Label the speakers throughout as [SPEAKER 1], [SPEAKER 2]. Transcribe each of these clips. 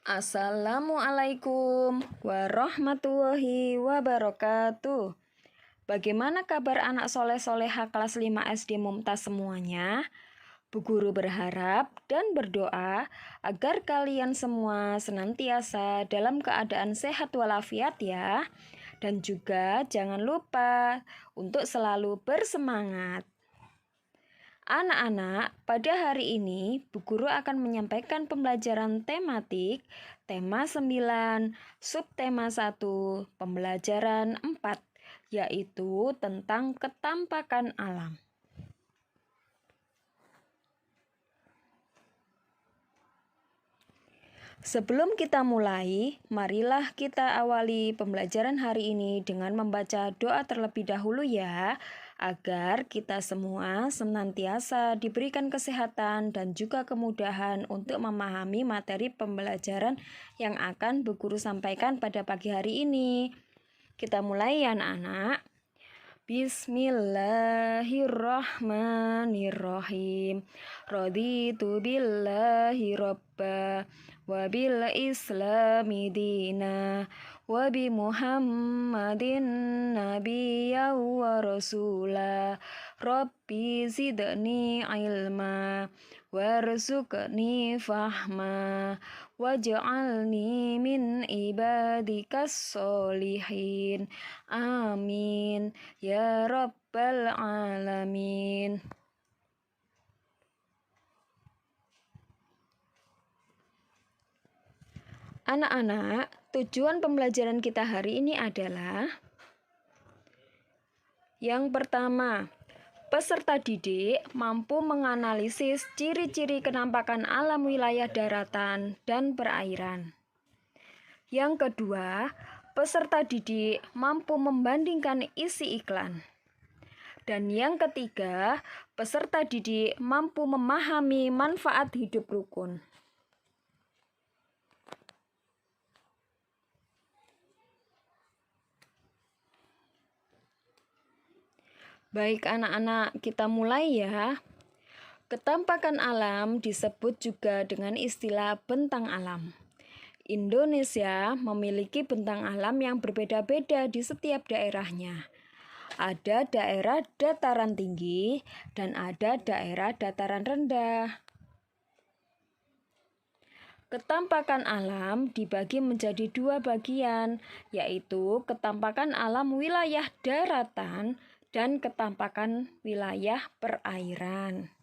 [SPEAKER 1] Assalamualaikum warahmatullahi wabarakatuh. Bagaimana kabar anak soleh-soleha kelas 5 SD Mumtaz semuanya? Bu Guru berharap dan berdoa agar kalian semua senantiasa dalam keadaan sehat walafiat ya. Dan juga jangan lupa untuk selalu bersemangat. Anak-anak, pada hari ini Bu Guru akan menyampaikan pembelajaran tematik tema 9, subtema 1, pembelajaran 4, yaitu tentang ketampakan alam. Sebelum kita mulai, marilah kita awali pembelajaran hari ini dengan membaca doa terlebih dahulu ya, agar kita semua senantiasa diberikan kesehatan dan juga kemudahan untuk memahami materi pembelajaran yang akan Bu Guru sampaikan pada pagi hari ini. Kita mulai ya anak-anak. Bismillahirrahmanirrahim. Raditu billahi robba wa bil islami dina wa bi muhammadin nabiyya wa rasula. Rabbi zidni ilma warzuqni fahma waj'alni min ibadikas solihin. Amin ya rabbal alamin. Anak-anak, tujuan pembelajaran kita hari ini adalah yang pertama, peserta didik mampu menganalisis ciri-ciri kenampakan alam wilayah daratan dan perairan. Yang kedua, peserta didik mampu membandingkan isi iklan. Dan yang ketiga, peserta didik mampu memahami manfaat hidup rukun. Baik anak-anak, kita mulai ya. Ketampakan alam disebut juga dengan istilah bentang alam. Indonesia memiliki bentang alam yang berbeda-beda di setiap daerahnya. Ada daerah dataran tinggi dan ada daerah dataran rendah. Ketampakan alam dibagi menjadi dua bagian, yaitu ketampakan alam wilayah daratan dan ketampakan wilayah perairan.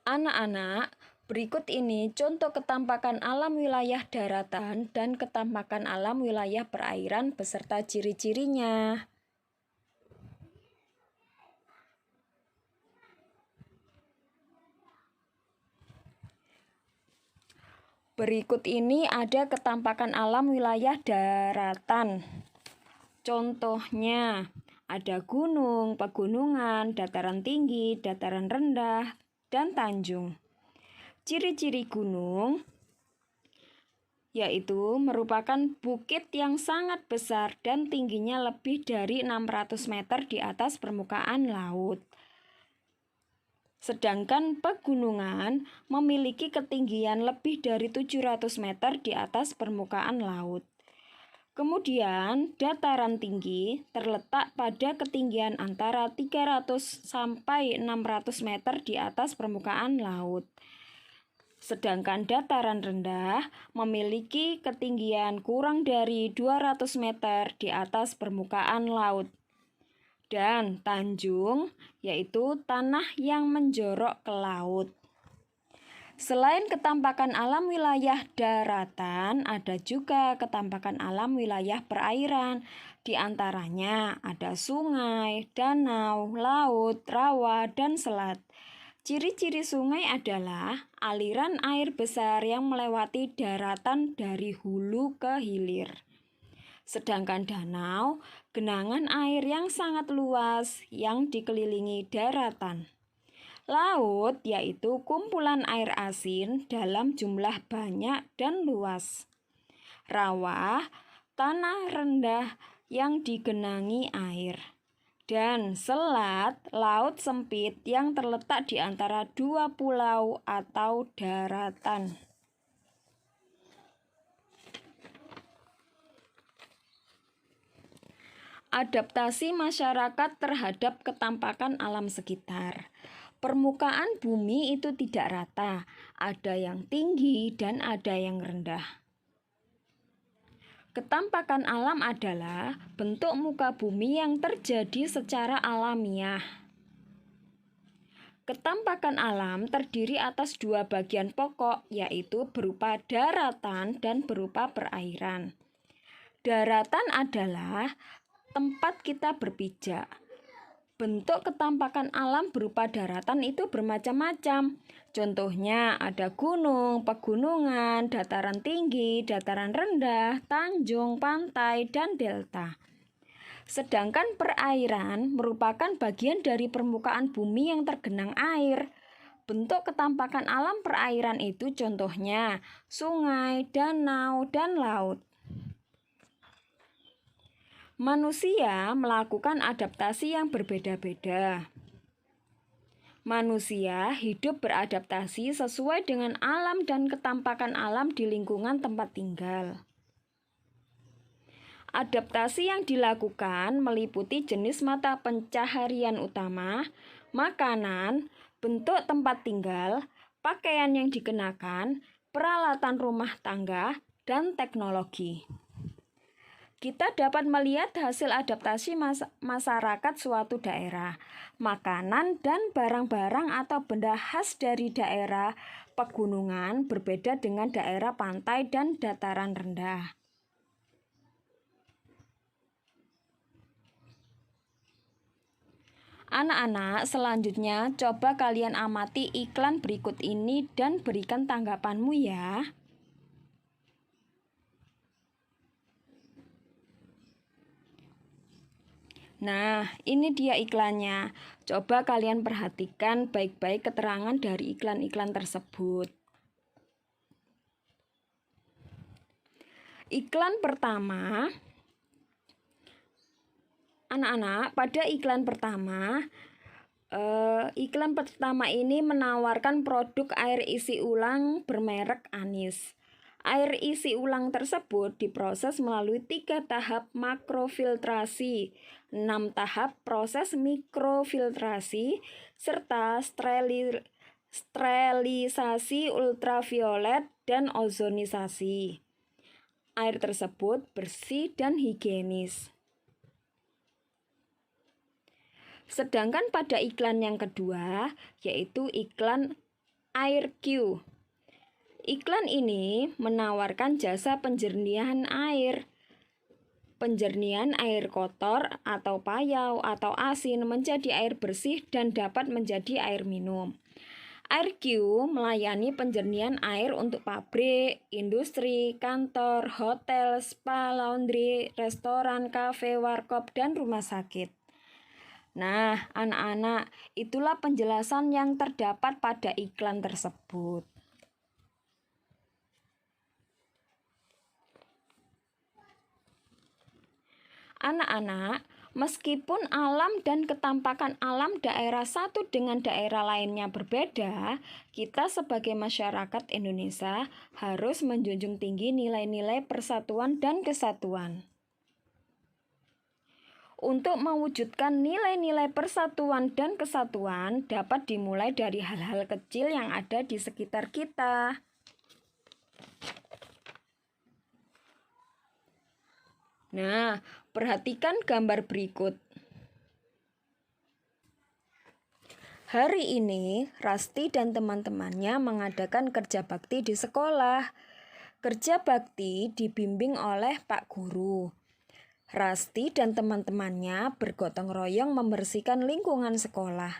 [SPEAKER 1] Anak-anak, berikut ini contoh ketampakan alam wilayah daratan dan ketampakan alam wilayah perairan beserta ciri-cirinya. Berikut ini ada ketampakan alam wilayah daratan. Contohnya, ada gunung, pegunungan, dataran tinggi, dataran rendah, dan tanjung. Ciri-ciri gunung yaitu merupakan bukit yang sangat besar dan tingginya lebih dari 600 meter di atas permukaan laut. Sedangkan pegunungan memiliki ketinggian lebih dari 700 meter di atas permukaan laut. Kemudian, dataran tinggi terletak pada ketinggian antara 300 sampai 600 meter di atas permukaan laut. Sedangkan dataran rendah memiliki ketinggian kurang dari 200 meter di atas permukaan laut. Dan tanjung yaitu tanah yang menjorok ke laut. Selain ketampakan alam wilayah daratan, ada juga ketampakan alam wilayah perairan. Di antaranya ada sungai, danau, laut, rawa, dan selat. Ciri-ciri sungai adalah aliran air besar yang melewati daratan dari hulu ke hilir. Sedangkan danau, genangan air yang sangat luas yang dikelilingi daratan. Laut yaitu kumpulan air asin dalam jumlah banyak dan luas. Rawa, tanah rendah yang digenangi air. dan selat laut sempit yang terletak di antara dua pulau atau daratan. Adaptasi masyarakat terhadap ketampakan alam sekitar. Permukaan bumi itu tidak rata, ada yang tinggi dan ada yang rendah. Ketampakan alam adalah bentuk muka bumi yang terjadi secara alamiah. Ketampakan alam terdiri atas dua bagian pokok, yaitu berupa daratan dan berupa perairan. Daratan adalah tempat kita berpijak. Bentuk ketampakan alam berupa daratan itu bermacam-macam. Contohnya ada gunung, pegunungan, dataran tinggi, dataran rendah, tanjung, pantai, dan delta. Sedangkan perairan merupakan bagian dari permukaan bumi yang tergenang air. Bentuk ketampakan alam perairan itu contohnya sungai, danau, dan laut. Manusia melakukan adaptasi yang berbeda-beda. Manusia hidup beradaptasi sesuai dengan alam dan ketampakan alam di lingkungan tempat tinggal. Adaptasi yang dilakukan meliputi jenis mata pencaharian utama, makanan, bentuk tempat tinggal, pakaian yang dikenakan, peralatan rumah tangga, dan teknologi. Kita dapat melihat hasil adaptasi masyarakat suatu daerah. Makanan dan barang-barang atau benda khas dari daerah pegunungan berbeda dengan daerah pantai dan dataran rendah. Anak-anak, selanjutnya coba kalian amati iklan berikut ini dan berikan tanggapanmu ya. Nah, ini dia iklannya. Coba kalian perhatikan baik-baik keterangan dari iklan-iklan tersebut. Iklan pertama, anak-anak, pada iklan pertama ini menawarkan produk air isi ulang bermerek Anis. Air isi ulang tersebut diproses melalui 3 tahap makrofiltrasi, 6 tahap proses mikrofiltrasi, serta sterilisasi ultraviolet dan ozonisasi. Air tersebut bersih dan higienis. Sedangkan pada iklan yang kedua, yaitu iklan AirQ. Iklan ini menawarkan jasa penjernihan air. Penjernihan air kotor atau payau atau asin menjadi air bersih dan dapat menjadi air minum. AirQ melayani penjernihan air untuk pabrik, industri, kantor, hotel, spa, laundry, restoran, kafe, warkop, dan rumah sakit. Nah, anak-anak, itulah penjelasan yang terdapat pada iklan tersebut. Anak-anak, meskipun alam dan ketampakan alam daerah satu dengan daerah lainnya berbeda, kita sebagai masyarakat Indonesia harus menjunjung tinggi nilai-nilai persatuan dan kesatuan. Untuk mewujudkan nilai-nilai persatuan dan kesatuan dapat dimulai dari hal-hal kecil yang ada di sekitar kita. Nah, perhatikan gambar berikut. Hari ini, Rasti dan teman-temannya mengadakan kerja bakti di sekolah. Kerja bakti dibimbing oleh Pak Guru. Rasti dan teman-temannya bergotong royong membersihkan lingkungan sekolah.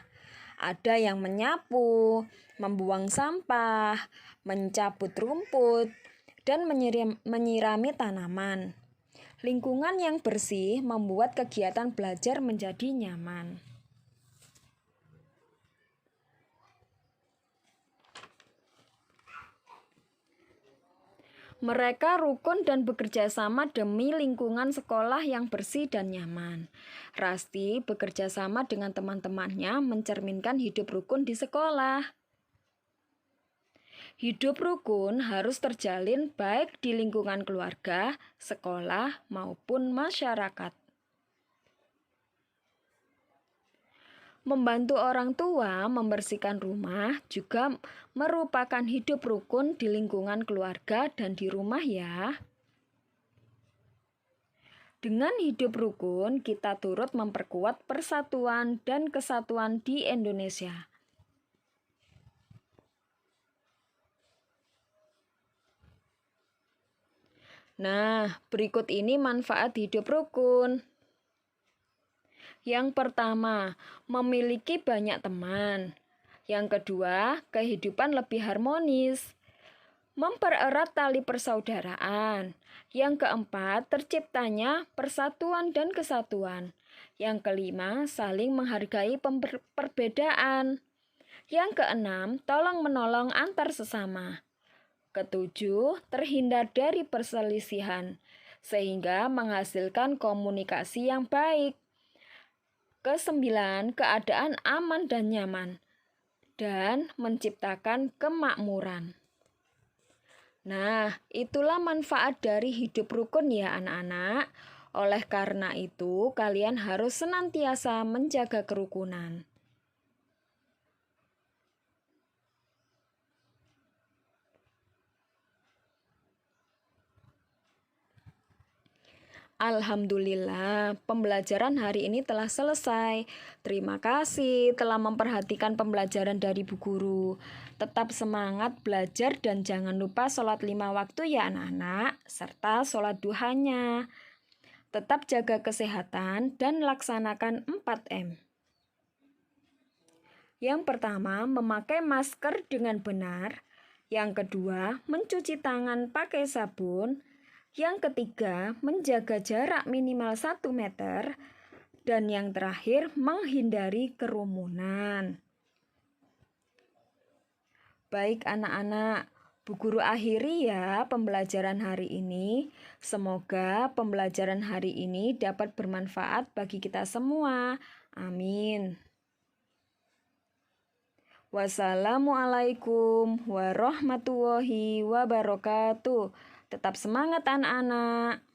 [SPEAKER 1] Ada yang menyapu, membuang sampah, mencabut rumput, dan menyirami tanaman. Lingkungan yang bersih membuat kegiatan belajar menjadi nyaman. Mereka rukun dan bekerja sama demi lingkungan sekolah yang bersih dan nyaman. Rasti bekerja sama dengan teman-temannya mencerminkan hidup rukun di sekolah. Hidup rukun harus terjalin baik di lingkungan keluarga, sekolah, maupun masyarakat. Membantu orang tua membersihkan rumah juga merupakan hidup rukun di lingkungan keluarga dan di rumah ya. Dengan hidup rukun, kita turut memperkuat persatuan dan kesatuan di Indonesia. Nah, berikut ini manfaat hidup rukun. Yang pertama, memiliki banyak teman. Yang kedua, kehidupan lebih harmonis. Mempererat tali persaudaraan. Yang keempat, terciptanya persatuan dan kesatuan. Yang kelima, saling menghargai perbedaan. Yang keenam, tolong-menolong antar sesama. Ketujuh, terhindar dari perselisihan, sehingga menghasilkan komunikasi yang baik. Kesembilan, keadaan aman dan nyaman, dan menciptakan kemakmuran. Nah, itulah manfaat dari hidup rukun ya anak-anak. Oleh karena itu, kalian harus senantiasa menjaga kerukunan. Alhamdulillah, pembelajaran hari ini telah selesai. Terima kasih telah memperhatikan pembelajaran dari Bu Guru. Tetap semangat belajar dan jangan lupa sholat 5 waktu ya anak-anak, serta sholat duhanya. Tetap jaga kesehatan dan laksanakan 4M. Yang pertama, memakai masker dengan benar. Yang kedua, mencuci tangan pakai sabun. Yang ketiga, menjaga jarak minimal 1 meter. Dan yang terakhir, menghindari kerumunan. Baik anak-anak, Bu Guru akhiri ya pembelajaran hari ini. Semoga pembelajaran hari ini dapat bermanfaat bagi kita semua. Amin. Wassalamualaikum warahmatullahi wabarakatuh. Tetap semangat anak-anak.